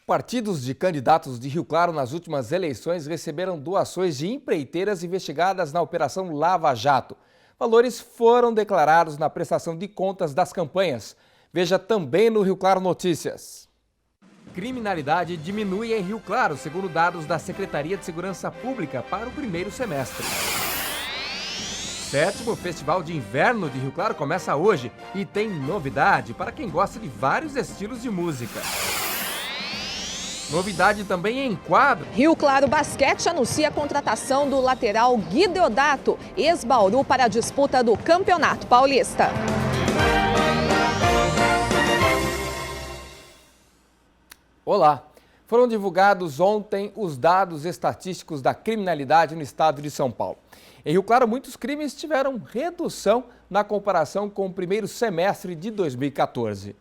Partidos de candidatos de Rio Claro nas últimas eleições receberam doações de empreiteiras investigadas na Operação Lava Jato. Valores foram declarados na prestação de contas das campanhas. Veja também no Rio Claro Notícias. Criminalidade diminui em Rio Claro, segundo dados da Secretaria de Segurança Pública para o primeiro semestre. 7º Festival de Inverno de Rio Claro começa hoje e tem novidade para quem gosta de vários estilos de música. Novidade também em quadro. Rio Claro Basquete anuncia a contratação do lateral Gui Deodato, ex-Bauru, para a disputa do Campeonato Paulista. Olá! Foram divulgados ontem os dados estatísticos da criminalidade no estado de São Paulo. Em Rio Claro, muitos crimes tiveram redução na comparação com o primeiro semestre de 2014.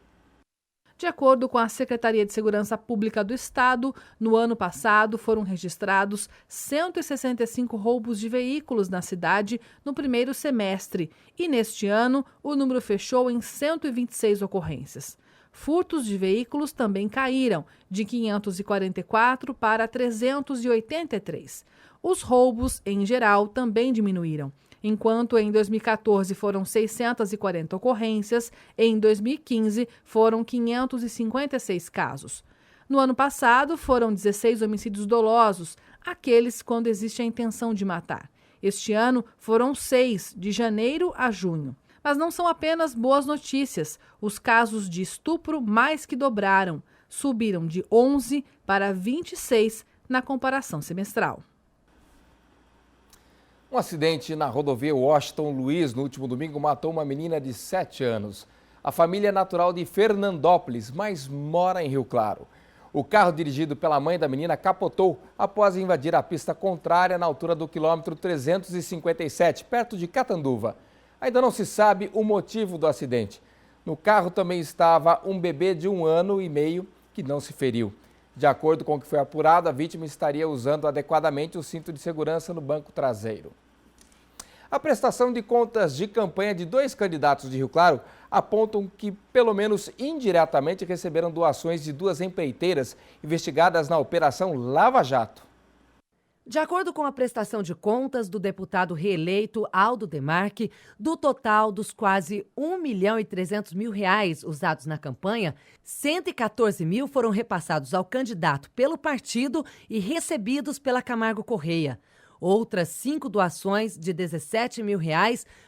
De acordo com a Secretaria de Segurança Pública do Estado, no ano passado foram registrados 165 roubos de veículos na cidade no primeiro semestre e neste ano o número fechou em 126 ocorrências. Furtos de veículos também caíram, de 544 para 383. Os roubos, em geral, também diminuíram. Enquanto em 2014 foram 640 ocorrências, em 2015 foram 556 casos. No ano passado foram 16 homicídios dolosos, aqueles quando existe a intenção de matar. Este ano foram 6, de janeiro a junho. Mas não são apenas boas notícias. Os casos de estupro mais que dobraram. Subiram de 11 para 26 na comparação semestral. Um acidente na rodovia Washington Luiz no último domingo matou uma menina de 7 anos. A família é natural de Fernandópolis, mas mora em Rio Claro. O carro dirigido pela mãe da menina capotou após invadir a pista contrária na altura do quilômetro 357, perto de Catanduva. Ainda não se sabe o motivo do acidente. No carro também estava um bebê de 1 ano e meio que não se feriu. De acordo com o que foi apurado, a vítima estaria usando adequadamente o cinto de segurança no banco traseiro. A prestação de contas de campanha de 2 candidatos de Rio Claro apontam que, pelo menos indiretamente, receberam doações de 2 empreiteiras investigadas na Operação Lava Jato. De acordo com a prestação de contas do deputado reeleito Aldo Demarque, do total dos quase R$1.300.000 usados na campanha, 114 mil foram repassados ao candidato pelo partido e recebidos pela Camargo Correia. Outras 5 doações de R$17 mil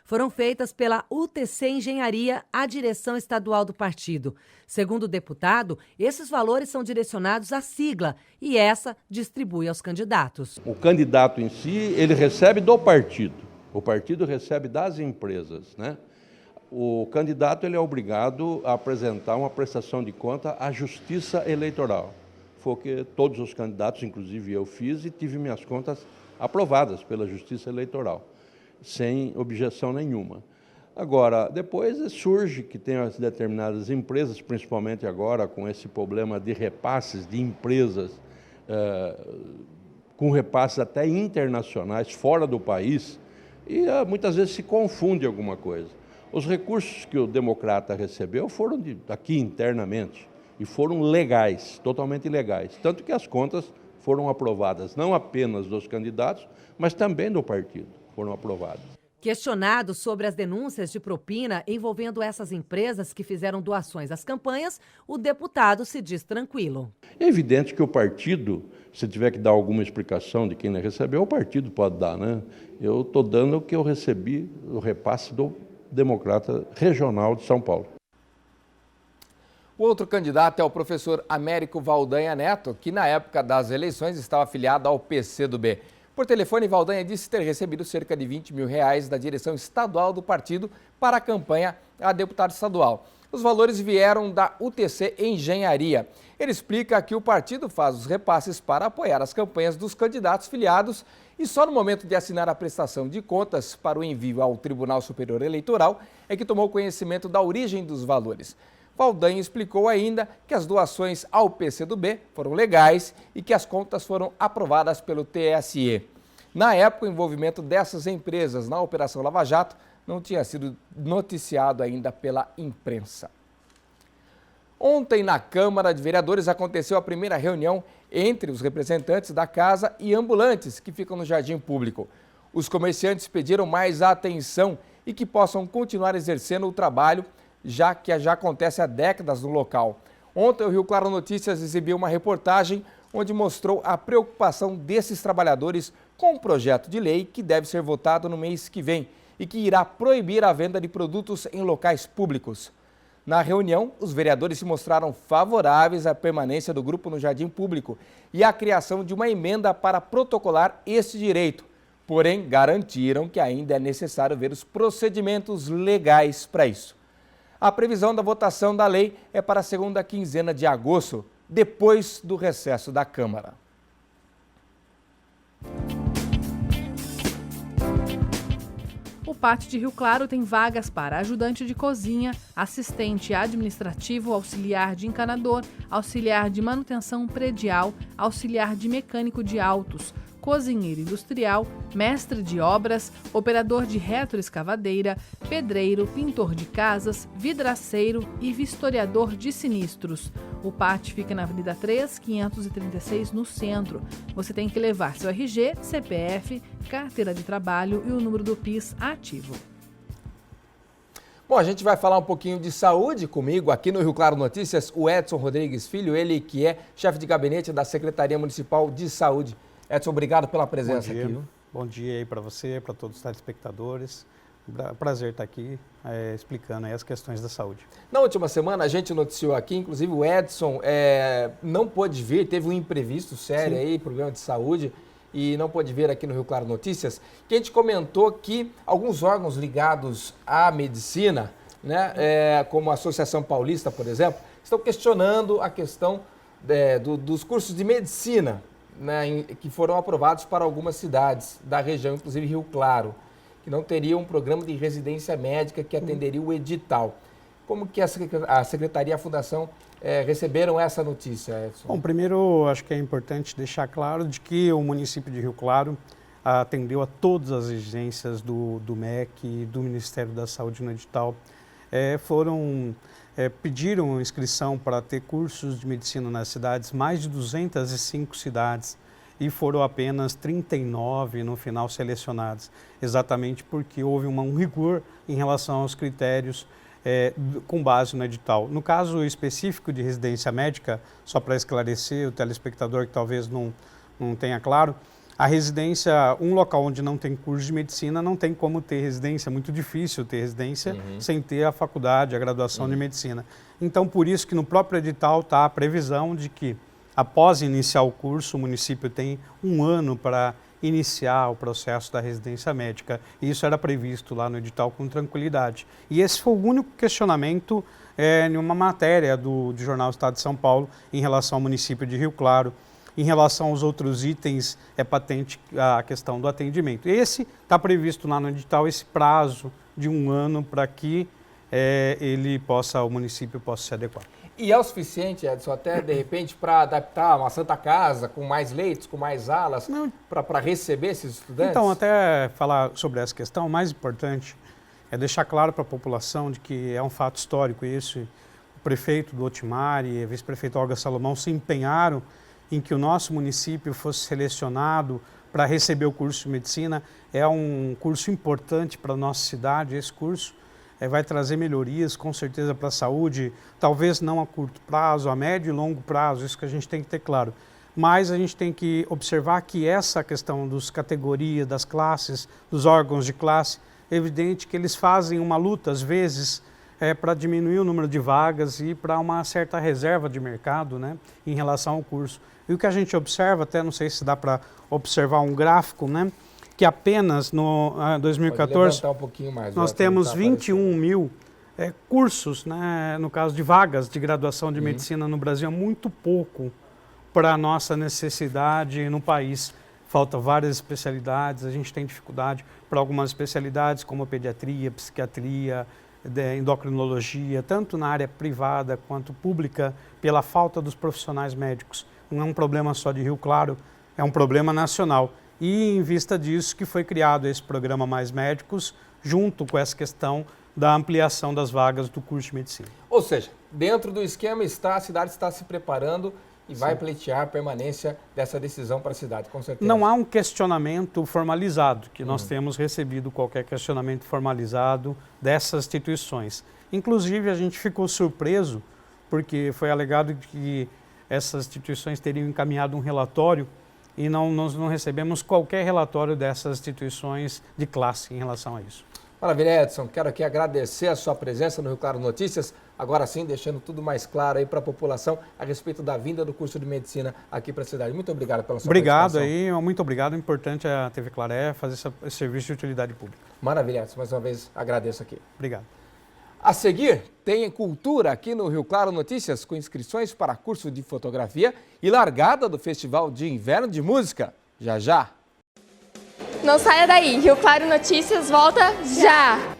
foram feitas pela UTC Engenharia à direção estadual do partido. Segundo o deputado, esses valores são direcionados à sigla e essa distribui aos candidatos. O candidato em si, ele recebe do partido. O partido recebe das empresas, né? O candidato ele é obrigado a apresentar uma prestação de conta à Justiça Eleitoral. Foi o que todos os candidatos, inclusive eu, fiz e tive minhas contas aprovadas pela Justiça Eleitoral, sem objeção nenhuma. Agora, depois surge que tem as determinadas empresas, principalmente agora com esse problema de repasses de empresas, com repasses até internacionais, fora do país, e muitas vezes se confunde alguma coisa. Os recursos que o democrata recebeu foram aqui internamente e foram legais, totalmente legais, tanto que as contas foram aprovadas não apenas dos candidatos, mas também do partido foram aprovadas. Questionado sobre as denúncias de propina envolvendo essas empresas que fizeram doações às campanhas, o deputado se diz tranquilo. É evidente que o partido, se tiver que dar alguma explicação de quem recebeu, o partido pode dar, né? Eu estou dando o que eu recebi, o repasse do Democrata Regional de São Paulo. O outro candidato é o professor Américo Valdanha Neto, que na época das eleições estava afiliado ao PCdoB. Por telefone, Valdanha disse ter recebido cerca de R$20 mil da direção estadual do partido para a campanha a deputado estadual. Os valores vieram da UTC Engenharia. Ele explica que o partido faz os repasses para apoiar as campanhas dos candidatos filiados e só no momento de assinar a prestação de contas para o envio ao Tribunal Superior Eleitoral é que tomou conhecimento da origem dos valores. Valdanha explicou ainda que as doações ao PCdoB foram legais e que as contas foram aprovadas pelo TSE. Na época, o envolvimento dessas empresas na Operação Lava Jato não tinha sido noticiado ainda pela imprensa. Ontem, na Câmara de Vereadores, aconteceu a primeira reunião entre os representantes da casa e ambulantes que ficam no jardim público. Os comerciantes pediram mais atenção e que possam continuar exercendo o trabalho, já que já acontece há décadas no local. Ontem, o Rio Claro Notícias exibiu uma reportagem onde mostrou a preocupação desses trabalhadores com um projeto de lei que deve ser votado no mês que vem e que irá proibir a venda de produtos em locais públicos. Na reunião, os vereadores se mostraram favoráveis à permanência do grupo no jardim público e à criação de uma emenda para protocolar este direito. Porém, garantiram que ainda é necessário ver os procedimentos legais para isso. A previsão da votação da lei é para a segunda quinzena de agosto, depois do recesso da Câmara. O Pátio de Rio Claro tem vagas para ajudante de cozinha, assistente administrativo, auxiliar de encanador, auxiliar de manutenção predial, auxiliar de mecânico de autos, cozinheiro industrial, mestre de obras, operador de retroescavadeira, pedreiro, pintor de casas, vidraceiro e vistoriador de sinistros. O pátio fica na Avenida 3, 536, no centro. Você tem que levar seu RG, CPF, carteira de trabalho e o número do PIS ativo. Bom, a gente vai falar um pouquinho de saúde comigo aqui no Rio Claro Notícias, o Edson Rodrigues Filho, ele que é chefe de gabinete da Secretaria Municipal de Saúde. Dia, obrigado pela presença aqui. Bom dia aí para você, para todos os telespectadores. Prazer estar aqui explicando aí as questões da saúde. Na última semana a gente noticiou aqui, inclusive o Edson não pôde vir, teve um imprevisto sério aí, problema de saúde, e não pôde vir aqui no Rio Claro Notícias, que a gente comentou que alguns órgãos ligados à medicina, né, como a Associação Paulista, por exemplo, estão questionando a questão dos cursos de medicina, né, que foram aprovados para algumas cidades da região, inclusive Rio Claro, que não teriam um programa de residência médica que atenderia o edital. Como que a Secretaria e a Fundação receberam essa notícia, Edson? Bom, primeiro acho que é importante deixar claro de que o município de Rio Claro atendeu a todas as exigências do MEC e do Ministério da Saúde no edital. Pediram inscrição para ter cursos de medicina nas cidades, mais de 205 cidades, e foram apenas 39 no final selecionadas, exatamente porque houve um rigor em relação aos critérios com base no edital. No caso específico de residência médica, só para esclarecer o telespectador que talvez não tenha claro, a residência, um local onde não tem curso de medicina, não tem como ter residência, é muito difícil ter residência sem ter a faculdade, a graduação de medicina. Então, por isso que no próprio edital está a previsão de que, após iniciar o curso, o município tem 1 ano para iniciar o processo da residência médica. E isso era previsto lá no edital com tranquilidade. E esse foi o único questionamento em uma matéria do Jornal Estado de São Paulo em relação ao município de Rio Claro. Em relação aos outros itens, é patente a questão do atendimento. Esse está previsto lá no edital, esse prazo de 1 ano para que o município possa se adequar. E é o suficiente, Edson, até de repente para adaptar uma Santa Casa com mais leitos, com mais alas, para receber esses estudantes? Então, até falar sobre essa questão, o mais importante é deixar claro para a população de que é um fato histórico isso. O prefeito do Otimar e a vice-prefeita Olga Salomão se empenharam em que o nosso município fosse selecionado para receber o curso de medicina. É um curso importante para a nossa cidade. Esse curso vai trazer melhorias, com certeza, para a saúde, talvez não a curto prazo, a médio e longo prazo, isso que a gente tem que ter claro. Mas a gente tem que observar que essa questão das categorias, das classes, dos órgãos de classe, é evidente que eles fazem uma luta, às vezes, para diminuir o número de vagas e para uma certa reserva de mercado, né, em relação ao curso. E o que a gente observa, até não sei se dá para observar um gráfico, né, que apenas no 2014 nós temos 21 mil cursos, né, no caso de vagas de graduação de medicina no Brasil, é muito pouco para a nossa necessidade no país. Faltam várias especialidades, a gente tem dificuldade para algumas especialidades como pediatria, psiquiatria, endocrinologia, tanto na área privada quanto pública, pela falta dos profissionais médicos. Não é um problema só de Rio Claro, é um problema nacional. E em vista disso que foi criado esse programa Mais Médicos, junto com essa questão da ampliação das vagas do curso de medicina. Ou seja, dentro do esquema a cidade está se preparando e vai pleitear a permanência dessa decisão para a cidade, com certeza. Não há um questionamento formalizado, que nós temos recebido qualquer questionamento formalizado dessas instituições. Inclusive, a gente ficou surpreso, porque foi alegado que essas instituições teriam encaminhado um relatório e nós não recebemos qualquer relatório dessas instituições de classe em relação a isso. Maravilha, Edson. Quero aqui agradecer a sua presença no Rio Claro Notícias. Agora sim, deixando tudo mais claro aí para a população a respeito da vinda do curso de medicina aqui para a cidade. Muito obrigado pela sua participação. Obrigado aí, muito obrigado. É importante a TV Claré fazer esse serviço de utilidade pública. Maravilha, Edson. Mais uma vez agradeço aqui. Obrigado. A seguir, tem cultura aqui no Rio Claro Notícias, com inscrições para curso de fotografia e largada do Festival de Inverno de Música. Já, já. Não saia daí, Rio Claro Notícias volta já!